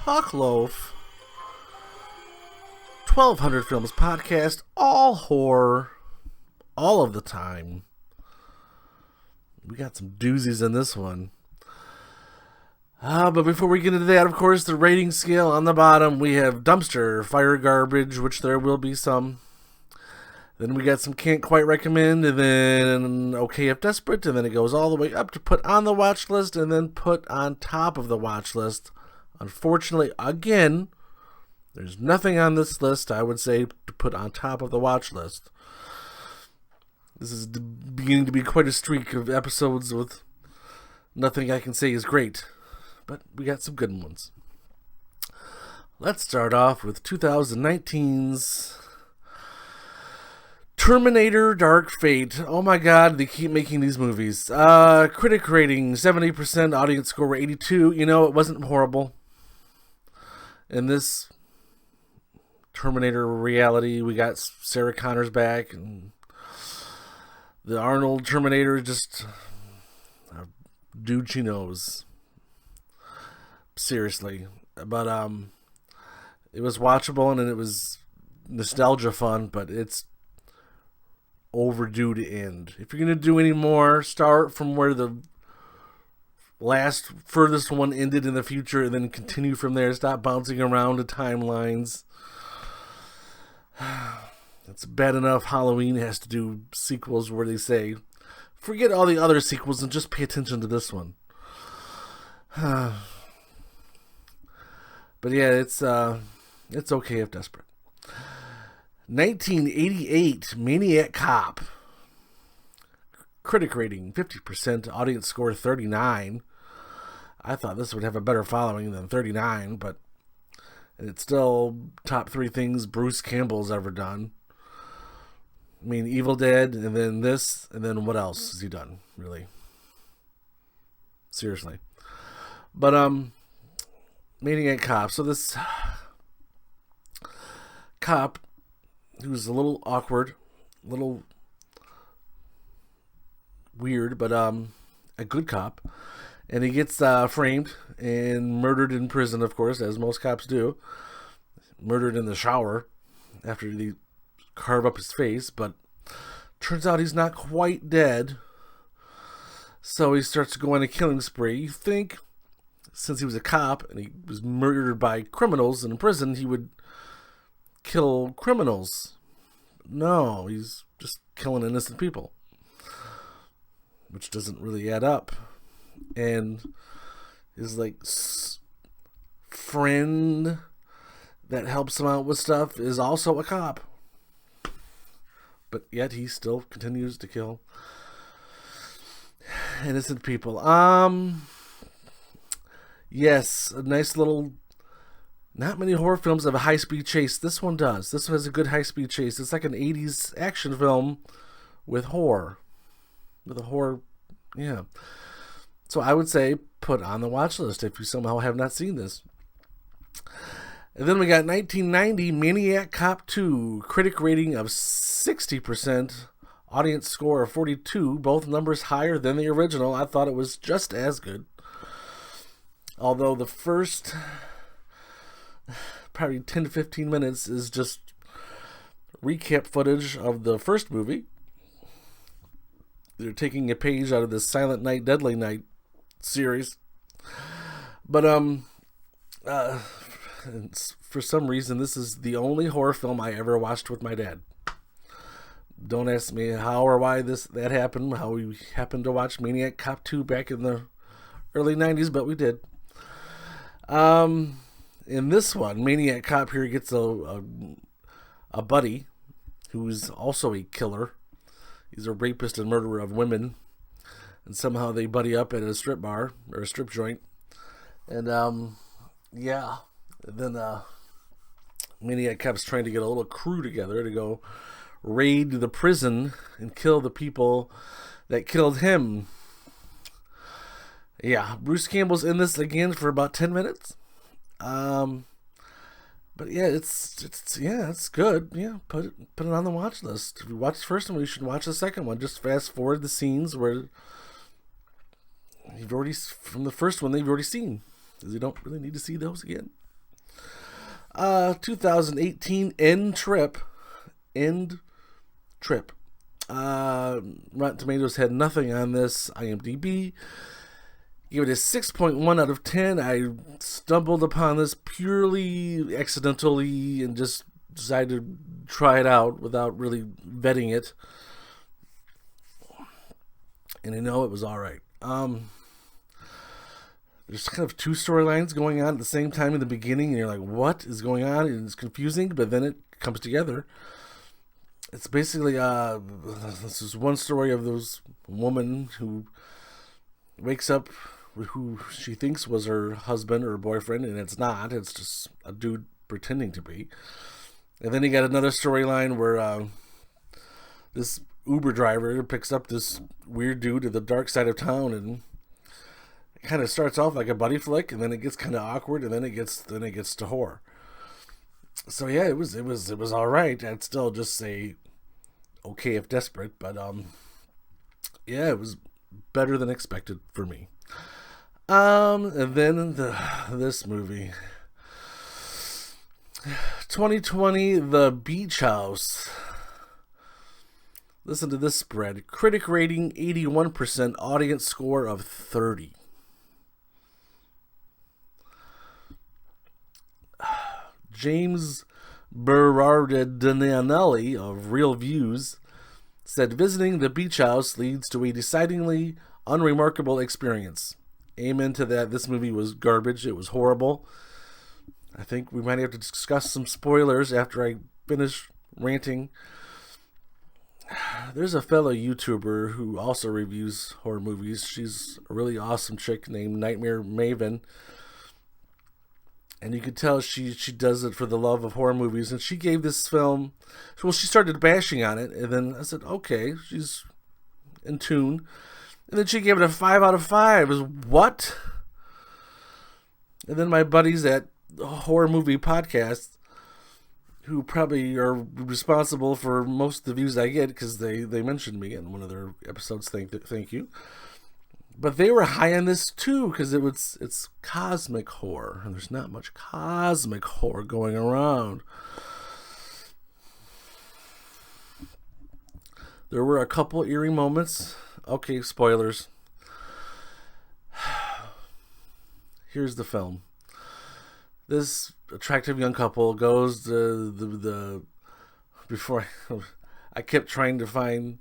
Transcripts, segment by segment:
Chuckloaf 1200 Films podcast, all horror, all of the time. We got some doozies in this one. But before we get into that, of course, the rating scale on the bottom, we have dumpster, fire garbage, which there will be some. Then we got some can't quite recommend, and then okay if desperate, and then it goes all the way up to put on the watch list, and then put on top of the watch list. Unfortunately, again, there's nothing on this list, I would say, to put on top of the watch list. This is beginning to be quite a streak of episodes with nothing I can say is great. But we got some good ones. Let's start off with 2019's Terminator Dark Fate. Oh my god, they keep making these movies. Critic rating 70%, audience score 82. You know, it wasn't horrible. In this Terminator reality, we got Sarah Connor's back, and the Arnold Terminator is just a dude she knows. Seriously. But it was watchable and it was nostalgia fun, but it's overdue to end. If you're going to do any more, start from where the furthest one ended in the future and then continue from there. Stop bouncing around to timelines. It's bad enough Halloween has to do sequels where they say, forget all the other sequels and just pay attention to this one. But yeah, it's okay if desperate. 1988 Maniac Cop. Critic rating 50%, audience score 39. I thought this would have a better following than 39, but it's still top 3 things Bruce Campbell's ever done. I mean, Evil Dead, and then this, and then what else has he done, really? Seriously. But, Maniac Cop. So this cop, who's a little awkward, a little weird, but a good cop, and he gets framed and murdered in prison, of course, as most cops do. Murdered in the shower after they carve up his face, but turns out he's not quite dead. So he starts to go on a killing spree. You think, since he was a cop and he was murdered by criminals in prison, he would kill criminals. No, he's just killing innocent people, which doesn't really add up. And his friend that helps him out with stuff is also a cop, but yet he still continues to kill innocent people. Yes, a nice little... Not many horror films have a high-speed chase. This one does. This one has a good high-speed chase. It's like an 80s action film with horror. With a horror... Yeah. So I would say put on the watch list if you somehow have not seen this. And then we got 1990 Maniac Cop 2. Critic rating of 60%. Audience score of 42. Both numbers higher than the original. I thought it was just as good. Although the first probably 10 to 15 minutes is just recap footage of the first movie. They're taking a page out of the Silent Night, Deadly Night series. But for some reason, this is the only horror film I ever watched with my dad. Don't ask me how or why that happened, how we happened to watch Maniac Cop 2 back in the early 90s, but we did. In this one, Maniac Cop here gets a buddy who's also a killer. He's a rapist and murderer of women, and somehow they buddy up at a strip bar or a strip joint. And yeah, and then Maniac Cop's trying to get a little crew together to go raid the prison and kill the people that killed him. Yeah, Bruce Campbell's in this again for about 10 minutes. But yeah, it's good. Yeah, put it on the watch list. If you watch the first one, you should watch the second one. Just fast forward the scenes where from the first one they've already seen, because you don't really need to see those again. 2018 End Trip. End Trip. Rotten Tomatoes had nothing on this. IMDb gave it a 6.1 out of 10. I stumbled upon this purely accidentally and just decided to try it out without really vetting it. And I know it was alright. There's kind of two storylines going on at the same time in the beginning, and you're like, what is going on? And it's confusing, but then it comes together. It's basically, this is one story of this woman who wakes up with who she thinks was her husband or boyfriend, and it's not. It's just a dude pretending to be. And then you got another storyline where this Uber driver picks up this weird dude at the dark side of town, and it kind of starts off like a buddy flick, and then it gets kind of awkward, and then it gets to horror. So yeah, it was all right. I'd still just say okay if desperate, but yeah, it was better than expected for me. And then this movie, 2020, The Beach House. Listen to this spread. Critic rating 81%, audience score of 30. James Berardianelli of Real Views said visiting the beach house leads to a decidedly unremarkable experience. Amen to that. This movie was garbage. It was horrible. I think we might have to discuss some spoilers after I finish ranting. There's a fellow YouTuber who also reviews horror movies. She's a really awesome chick named Nightmare Maven. And you could tell she does it for the love of horror movies. And she gave this film, well, she started bashing on it. And then I said, okay, she's in tune. And then she gave it a 5 out of 5. It was, what? And then my buddies at Horror Movie Podcast, who probably are responsible for most of the views I get, because they mentioned me in one of their episodes, thank you. But they were high on this too, because it's cosmic horror, and there's not much cosmic horror going around. There were a couple eerie moments. Okay, spoilers. Here's the film. This attractive young couple goes to the before I kept trying to find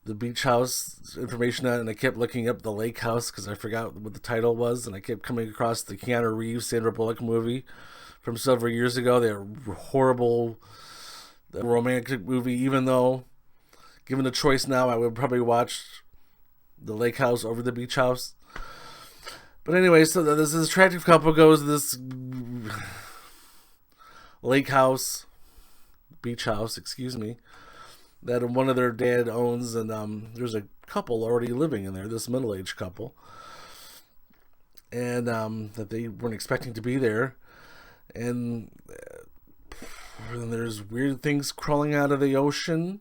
the beach house information on it, and I kept looking up the lake house because I forgot what the title was, and I kept coming across the Keanu Reeves, Sandra Bullock movie from several years ago. They're horrible romantic movie, even though given a choice now I would probably watch the lake house over the beach house. But anyway, so this attractive couple goes to this lake house, beach house, excuse me, that one of their dad owns, and there's a couple already living in there, this middle-aged couple, and that they weren't expecting to be there, and there's weird things crawling out of the ocean,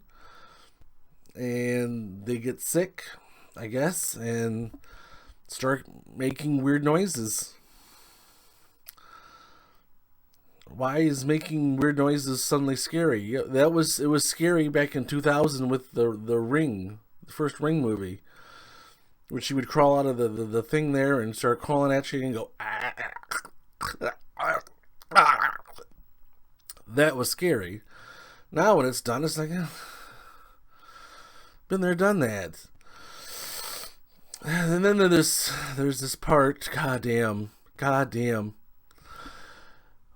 and they get sick, I guess, and start making weird noises. Why is making weird noises suddenly scary? It was scary back in 2000 with the Ring, the first Ring movie, where she would crawl out of the thing there and start crawling at you and go. That was scary. Now when it's done, it's like, been there, done that. And then there's this part, goddamn,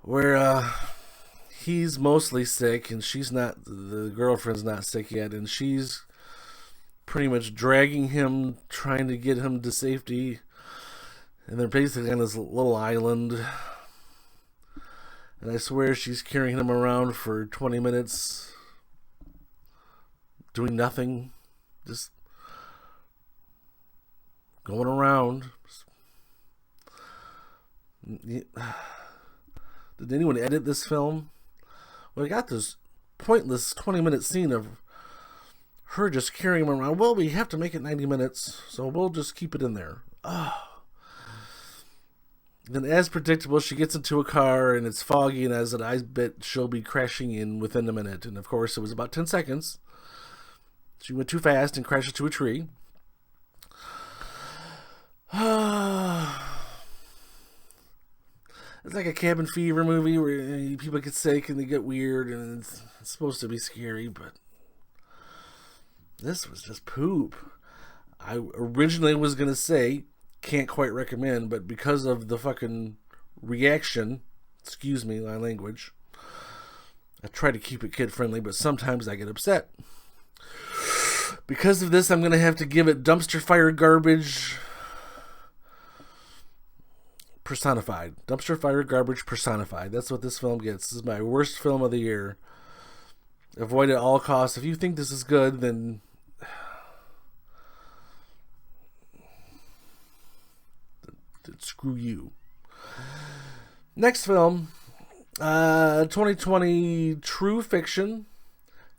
where he's mostly sick and she's not, the girlfriend's not sick yet, and she's pretty much dragging him, trying to get him to safety, and they're basically on this little island, and I swear she's carrying him around for 20 minutes, doing nothing, just going around. Did anyone edit this film? Well, I got this pointless 20-minute scene of her just carrying him around. Well, we have to make it 90 minutes, so we'll just keep it in there. Oh. Then, as predictable, she gets into a car and it's foggy, and as I bet she'll be crashing in within a minute. And of course, it was about 10 seconds. She went too fast and crashed into a tree. It's like a cabin fever movie where people get sick and they get weird, and it's supposed to be scary, but this was just poop. I originally was going to say can't quite recommend, but because of the fucking reaction, excuse me, my language, I try to keep it kid friendly, but sometimes I get upset. Because of this, I'm going to have to give it dumpster fire garbage personified. Dumpster fire garbage personified. That's what this film gets. This is my worst film of the year. Avoid at all costs. If you think this is good, then screw you. Next film, 2020 true fiction,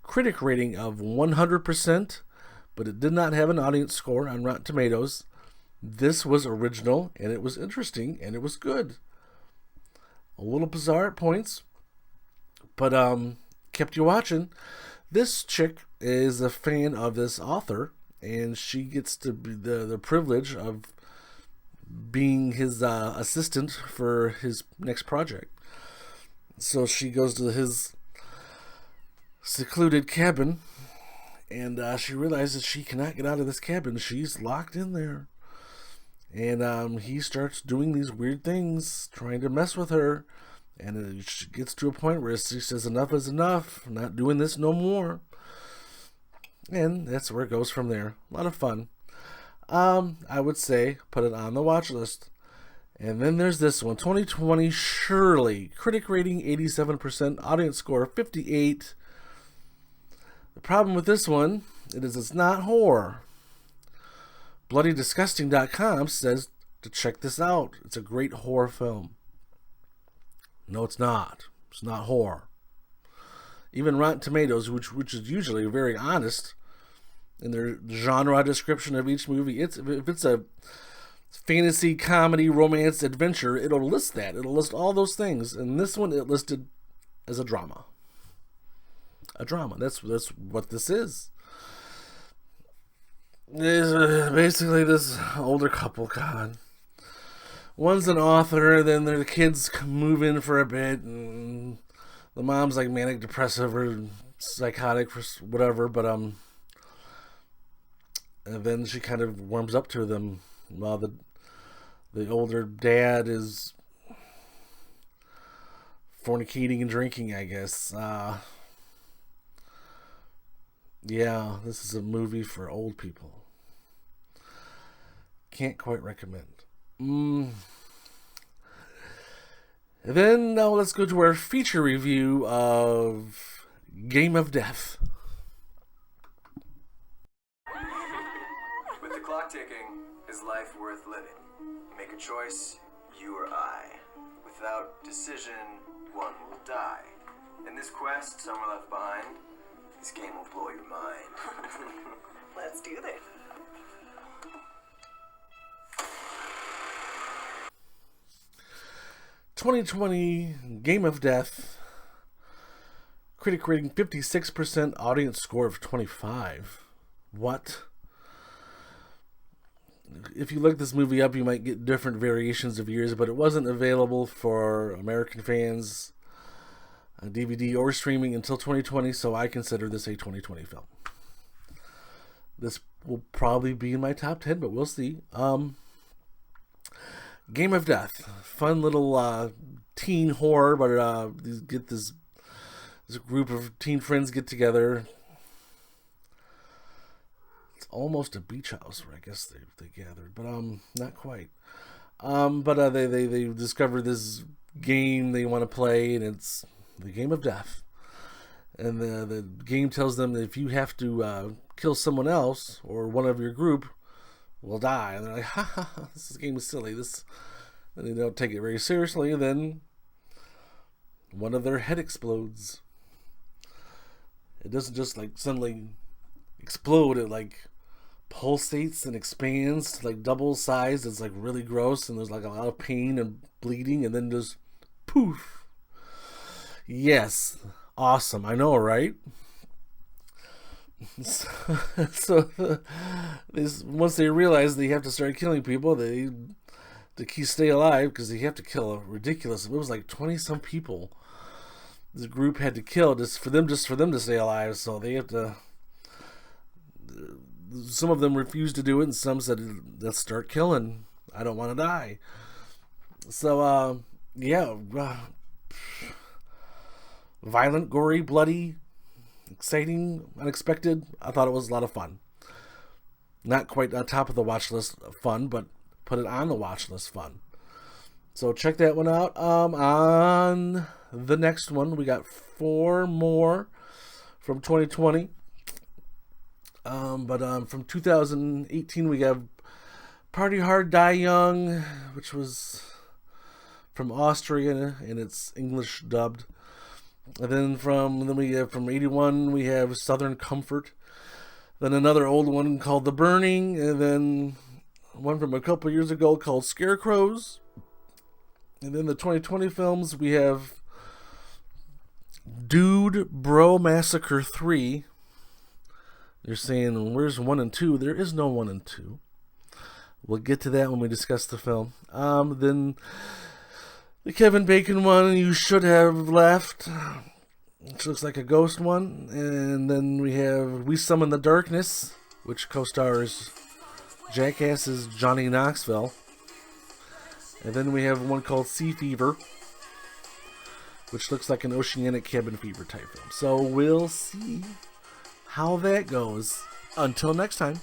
critic rating of 100%, but it did not have an audience score on Rotten Tomatoes. This was original, and it was interesting, and it was good. A little bizarre at points, but kept you watching. This chick is a fan of this author, and she gets to be the privilege of being his assistant for his next project. So she goes to his secluded cabin, and she realizes she cannot get out of this cabin. She's locked in there. And he starts doing these weird things, trying to mess with her. And it gets to a point where she says, enough is enough. I'm not doing this no more. And that's where it goes from there. A lot of fun. I would say put it on the watch list. And then there's this one, 2020 Shirley. Critic rating 87%, audience score 58. The problem with this one is it's not horror. BloodyDisgusting.com says to check this out. It's a great horror film. No, it's not. It's not horror. Even Rotten Tomatoes, which is usually very honest in their genre description of each movie, if it's a fantasy, comedy, romance, adventure, it'll list that. It'll list all those things. And this one, it listed as a drama. A drama. That's what this is. It's basically this older couple, God. One's an author, then their kids move in for a bit, and the mom's like manic depressive or psychotic or whatever, but and then she kind of warms up to them while the older dad is fornicating and drinking, I guess. Yeah, this is a movie for old people. Can't quite recommend. Then now let's go to our feature review of Game of Death. With the clock ticking, is life worth living? Make a choice, you or I. Without decision, one will die. In this quest, some are left behind. This game will blow your mind. Let's do this. "2020 Game of Death." Critic rating 56%, audience score of 25. What? If you look this movie up, you might get different variations of years, but it wasn't available for American fans on DVD or streaming until 2020, so I consider this a 2020 film. This will probably be in my top 10, but we'll see. Game of Death. Fun little teen horror, but get this group of teen friends get together. It's almost a beach house where I guess they gathered, but not quite. But they discover this game they want to play, and it's the Game of Death. And the game tells them that if you have to kill someone else or one of your group will die. And they're like, ha ha, ha, this game is silly. And they don't take it very seriously, and then one of their head explodes. It doesn't just like suddenly explode, it like pulsates and expands to like double size. It's like really gross, and there's like a lot of pain and bleeding, and then just poof. Yes, awesome. I know, right? So once they realize they have to start killing people, to stay alive, because they have to kill a ridiculous. It was like 20 some people. The group had to kill just for them to stay alive. So they have to. Some of them refused to do it, and some said, "Let's start killing. I don't want to die." So yeah, violent, gory, bloody, exciting, unexpected. I thought it was a lot of fun. Not quite on top of the watch list fun, but put it on the watch list fun. So check that one out. On the next one, we got 4 more from 2020. But from 2018, we have Party Hard, Die Young, which was from Austria, and it's English dubbed. And then we have from 81, we have Southern Comfort. Then another old one called The Burning, and then one from a couple years ago called Scarecrows. And then the 2020 films, we have Dude Bro Massacre 3. They're saying, where's 1 and 2? There is no 1 and 2. We'll get to that when we discuss the film. Then the Kevin Bacon one, You Should Have Left, which looks like a ghost one. And then we have We Summon the Darkness, which co-stars Jackass's Johnny Knoxville. And then we have one called Sea Fever, which looks like an oceanic cabin fever type film. So we'll see how that goes. Until next time.